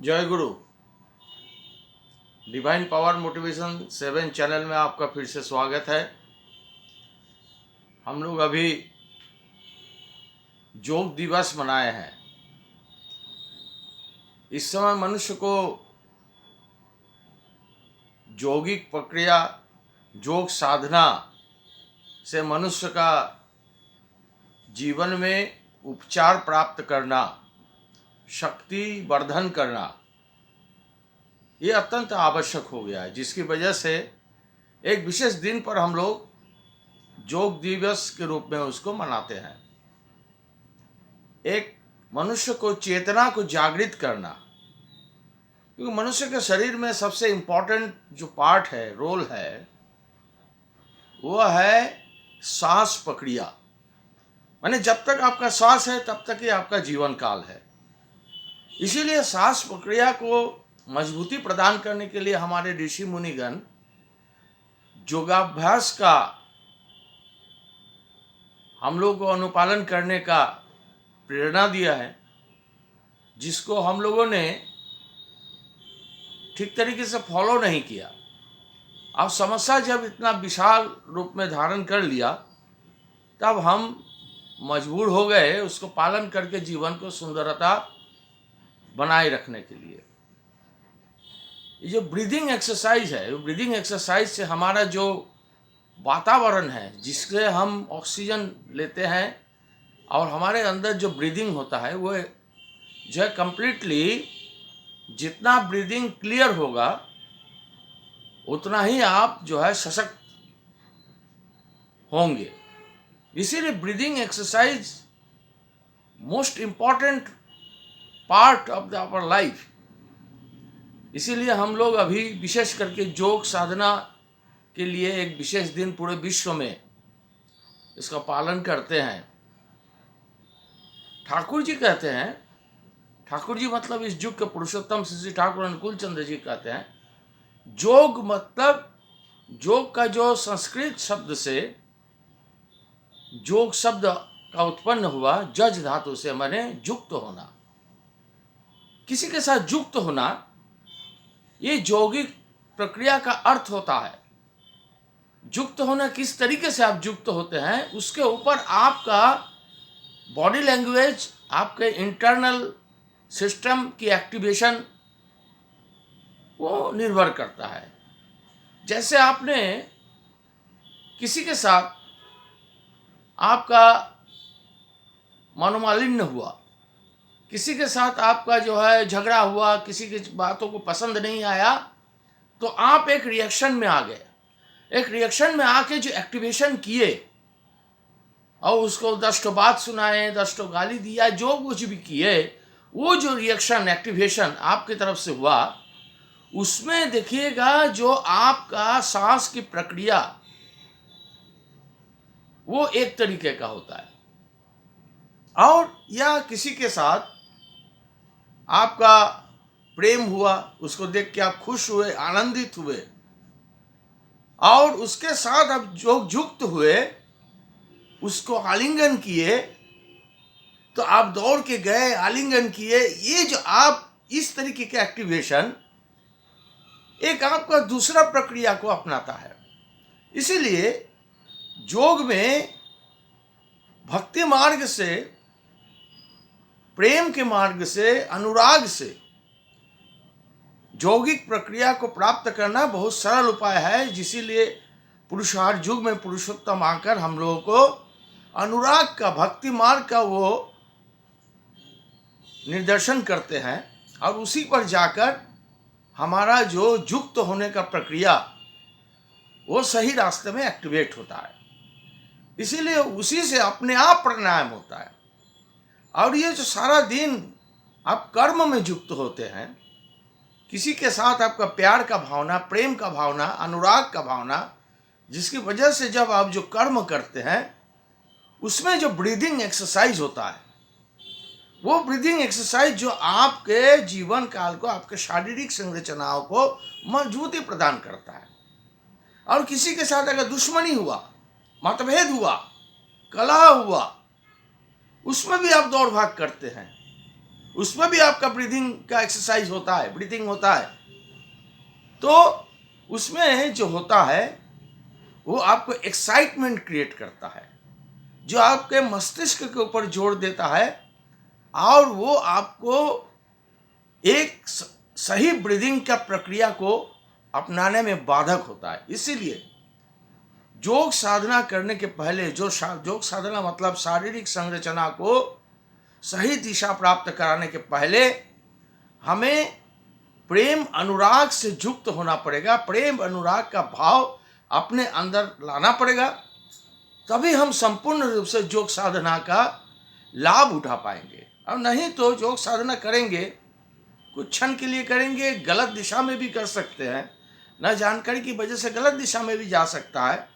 जय गुरु। Divine power motivation 7 channel में आपका फिर से स्वागत है। हम लोग अभी योग दिवस मनाए हैं। इस समय मनुष्य को यौगिक प्रक्रिया, योग साधना से मनुष्य का जीवन में उपचार प्राप्त करना, शक्ति वर्धन करना, ये अत्यंत आवश्यक हो गया है, जिसकी वजह से एक विशेष दिन पर हम लोग योग दिवस के रूप में उसको मनाते हैं। एक मनुष्य को चेतना को जागृत करना, क्योंकि मनुष्य के शरीर में सबसे इम्पोर्टेंट जो पार्ट है, रोल है, वो है सांस प्रक्रिया। माने जब तक आपका सांस है तब तक ही आपका जीवन काल है। इसीलिए सांस प्रक्रिया को मजबूती प्रदान करने के लिए हमारे ऋषि मुनिगण योगाभ्यास का हम लोग को अनुपालन करने का प्रेरणा दिया है, जिसको हम लोगों ने ठीक तरीके से फॉलो नहीं किया। अब समस्या जब इतना विशाल रूप में धारण कर लिया, तब हम मजबूर हो गए उसको पालन करके जीवन को सुंदरता बनाए रखने के लिए। ये जो ब्रीदिंग एक्सरसाइज है, ब्रीदिंग एक्सरसाइज से हमारा जो वातावरण है, जिससे हम ऑक्सीजन लेते हैं और हमारे अंदर जो ब्रीदिंग होता है, वो जो है कंप्लीटली, जितना ब्रीदिंग क्लियर होगा उतना ही आप जो है सशक्त होंगे। इसीलिए breathing exercise most important part of our life. इसीलिए हम लोग अभी विशेष करके योग साधना के लिए एक विशेष दिन पूरे विश्व में इसका पालन करते हैं। ठाकुर जी कहते हैं, ठाकुर जी मतलब इस युग के पुरुषोत्तम श्री ठाकुर अनुकूल चंद्र जी कहते हैं, योग मतलब, योग का जो संस्कृत शब्द से योग शब्द का उत्पन्न हुआ, जज धातु से, माने युक्त होना, किसी के साथ युक्त होना, ये यौगिक प्रक्रिया का अर्थ होता है। युक्त होना, किस तरीके से आप युक्त होते हैं, उसके ऊपर आपका बॉडी लैंग्वेज, आपके इंटरनल सिस्टम की एक्टिवेशन वो निर्भर करता है। जैसे आपने किसी के साथ आपका मनोमालिन्य हुआ, किसी के साथ आपका जो है झगड़ा हुआ, किसी की बातों को पसंद नहीं आया, तो आप एक रिएक्शन में आ गए। एक रिएक्शन में आके जो एक्टिवेशन किए और उसको 10 बात सुनाए, 10 गाली दिया, जो कुछ भी किए, वो जो रिएक्शन, एक्टिवेशन आपकी तरफ से हुआ, उसमें देखिएगा जो आपका सांस की प्रक्रिया वो एक तरीके का होता है। और या किसी के साथ आपका प्रेम हुआ, उसको देख के आप खुश हुए, आनंदित हुए, और उसके साथ आप जो युक्त हुए, उसको आलिंगन किए, तो आप दौड़ के गए, आलिंगन किए, ये जो आप इस तरीके के एक्टिवेशन एक आपका दूसरा प्रक्रिया को अपनाता है। इसीलिए योग में भक्ति मार्ग से, प्रेम के मार्ग से, अनुराग से यौगिक प्रक्रिया को प्राप्त करना बहुत सरल उपाय है। इसीलिए पुरुषार्थ युग में पुरुषोत्तम आकर हम लोगों को अनुराग का, भक्ति मार्ग का वो निर्देशन करते हैं, और उसी पर जाकर हमारा जो युक्त होने का प्रक्रिया वो सही रास्ते में एक्टिवेट होता है। इसीलिए उसी से अपने आप प्राणायाम होता है। और ये जो सारा दिन आप कर्म में युक्त होते हैं, किसी के साथ आपका प्यार का भावना, प्रेम का भावना, अनुराग का भावना, जिसकी वजह से जब आप जो कर्म करते हैं, उसमें जो ब्रीदिंग एक्सरसाइज होता है, वो ब्रीदिंग एक्सरसाइज जो आपके जीवन काल को, आपके शारीरिक संरचनाओं को मजबूती प्रदान करता है। और किसी के साथ अगर दुश्मनी हुआ, मतभेद हुआ, कलह हुआ, उसमें भी आप दौड़ भाग करते हैं, उसमें भी आपका ब्रीदिंग का एक्सरसाइज होता है, ब्रीथिंग होता है। तो उसमें जो होता है वो आपको एक्साइटमेंट क्रिएट करता है, जो आपके मस्तिष्क के ऊपर जोर देता है और वो आपको एक सही ब्रीदिंग का प्रक्रिया को अपनाने में बाधक होता है। इसीलिए योग साधना करने के पहले योग साधना मतलब शारीरिक संरचना को सही दिशा प्राप्त कराने के पहले हमें प्रेम अनुराग से युक्त होना पड़ेगा, प्रेम अनुराग का भाव अपने अंदर लाना पड़ेगा, तभी हम संपूर्ण रूप से योग साधना का लाभ उठा पाएंगे। और नहीं तो योग साधना करेंगे, कुछ क्षण के लिए करेंगे, गलत दिशा में भी कर सकते हैं, न जानकारी की वजह से गलत दिशा में भी जा सकता है,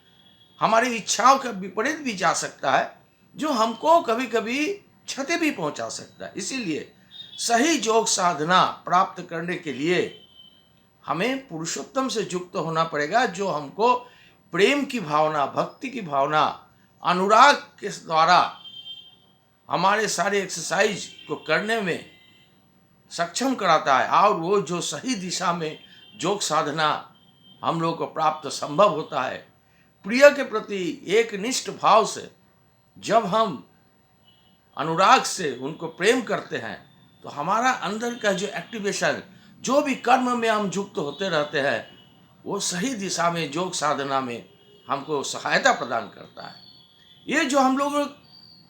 हमारी इच्छाओं के विपरीत भी जा सकता है, जो हमको कभी कभी क्षति भी पहुंचा सकता है। इसीलिए सही योग साधना प्राप्त करने के लिए हमें पुरुषोत्तम से युक्त होना पड़ेगा, जो हमको प्रेम की भावना, भक्ति की भावना, अनुराग के द्वारा हमारे सारे एक्सरसाइज को करने में सक्षम कराता है। और वो जो सही दिशा में योग साधना हम लोग को प्राप्त संभव होता है। प्रिय के प्रति एक निष्ठ भाव से जब हम अनुराग से उनको प्रेम करते हैं तो हमारा अंदर का जो एक्टिवेशन, जो भी कर्म में हम युक्त होते रहते हैं, वो सही दिशा में योग साधना में हमको सहायता प्रदान करता है। ये जो हम लोग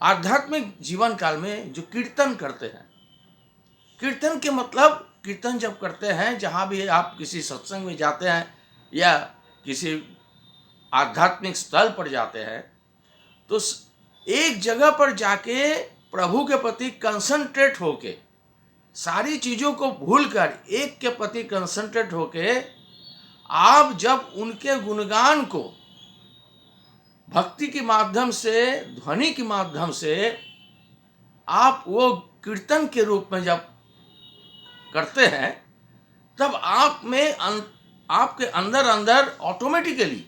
आध्यात्मिक जीवन काल में जो कीर्तन करते हैं, कीर्तन के मतलब कीर्तन जब करते हैं, जहाँ भी आप किसी सत्संग में जाते हैं या किसी आध्यात्मिक स्थल पर जाते हैं, तो एक जगह पर जाके प्रभु के प्रति कंसंट्रेट होके, सारी चीज़ों को भूलकर एक के प्रति कंसंट्रेट होके आप जब उनके गुणगान को भक्ति के माध्यम से, ध्वनि के माध्यम से आप वो कीर्तन के रूप में जब करते हैं, तब आप में आपके अंदर अंदर ऑटोमेटिकली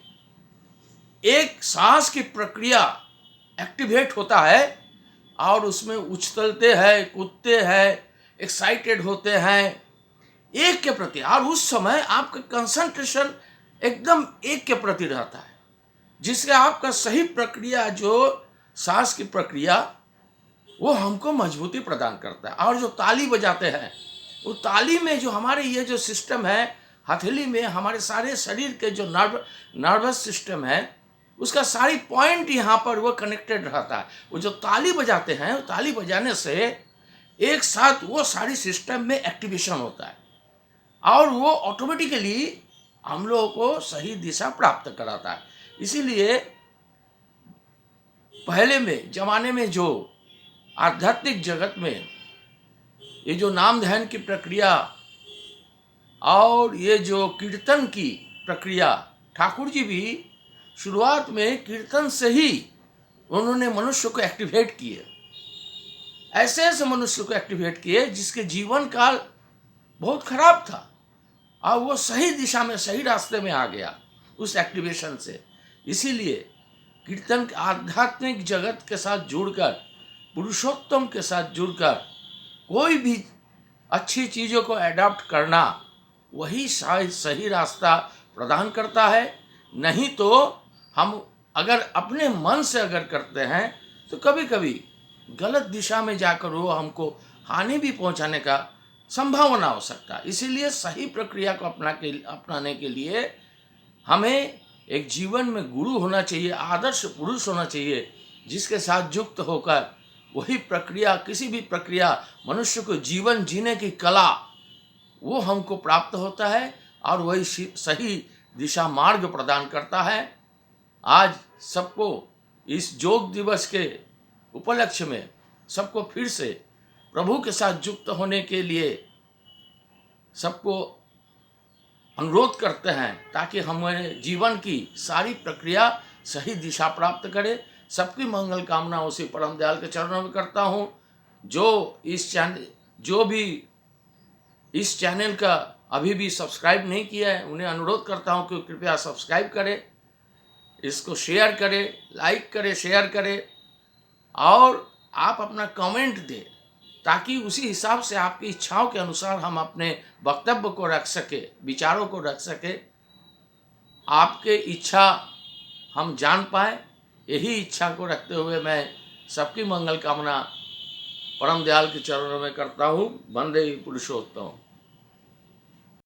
एक सांस की प्रक्रिया एक्टिवेट होता है और उसमें उछलते हैं, कूदते हैं, एक्साइटेड होते हैं एक के प्रति। और उस समय आपका कंसंट्रेशन एकदम एक के प्रति रहता है, जिससे आपका सही प्रक्रिया, जो सांस की प्रक्रिया, वो हमको मजबूती प्रदान करता है। और जो ताली बजाते हैं, वो ताली में जो हमारे ये जो सिस्टम है, हथेली में हमारे सारे शरीर के जो नर्वस सिस्टम है, उसका सारी पॉइंट यहाँ पर वो कनेक्टेड रहता है। वो जो ताली बजाते हैं, ताली बजाने से एक साथ वो सारी सिस्टम में एक्टिवेशन होता है और वो ऑटोमेटिकली हम लोगों को सही दिशा प्राप्त कराता है। इसीलिए पहले में जमाने में जो आध्यात्मिक जगत में ये जो नाम ध्यान की प्रक्रिया और ये जो कीर्तन की प्रक्रिया, ठाकुर जी भी शुरुआत में कीर्तन से ही उन्होंने मनुष्य को एक्टिवेट किए। ऐसे ऐसे मनुष्य को एक्टिवेट किए जिसके जीवन काल बहुत खराब था और वो सही दिशा में, सही रास्ते में आ गया उस एक्टिवेशन से। इसीलिए कीर्तन आध्यात्मिक जगत के साथ जुड़कर, पुरुषोत्तम के साथ जुड़कर कोई भी अच्छी चीज़ों को एडॉप्ट करना, वही शायद सही रास्ता प्रदान करता है। नहीं तो हम अगर अपने मन से अगर करते हैं तो कभी कभी गलत दिशा में जाकर वो हमको हानि भी पहुंचाने का संभावना हो सकता है। इसीलिए सही प्रक्रिया को अपनाने के लिए हमें एक जीवन में गुरु होना चाहिए, आदर्श पुरुष होना चाहिए, जिसके साथ युक्त होकर वही प्रक्रिया, किसी भी प्रक्रिया, मनुष्य को जीवन जीने की कला, वो हमको प्राप्त होता है और वही सही दिशा मार्ग प्रदान करता है। आज सबको इस योग दिवस के उपलक्ष्य में सबको फिर से प्रभु के साथ युक्त होने के लिए सबको अनुरोध करते हैं, ताकि हमारे जीवन की सारी प्रक्रिया सही दिशा प्राप्त करे। सबकी मंगल कामना उसी परम दयाल के चरणों में करता हूँ। जो भी इस चैनल का अभी भी सब्सक्राइब नहीं किया है, उन्हें अनुरोध करता हूँ कि कृपया सब्सक्राइब करें, इसको शेयर करें, लाइक करें, शेयर करें और आप अपना कमेंट दें, ताकि उसी हिसाब से आपकी इच्छाओं के अनुसार हम अपने वक्तव्य को रख सके, विचारों को रख सके, आपके इच्छा हम जान पाए। यही इच्छा को रखते हुए मैं सबकी मंगल कामना परम दयाल के चरणों में करता हूँ। वंदे पुरुषोत्तम।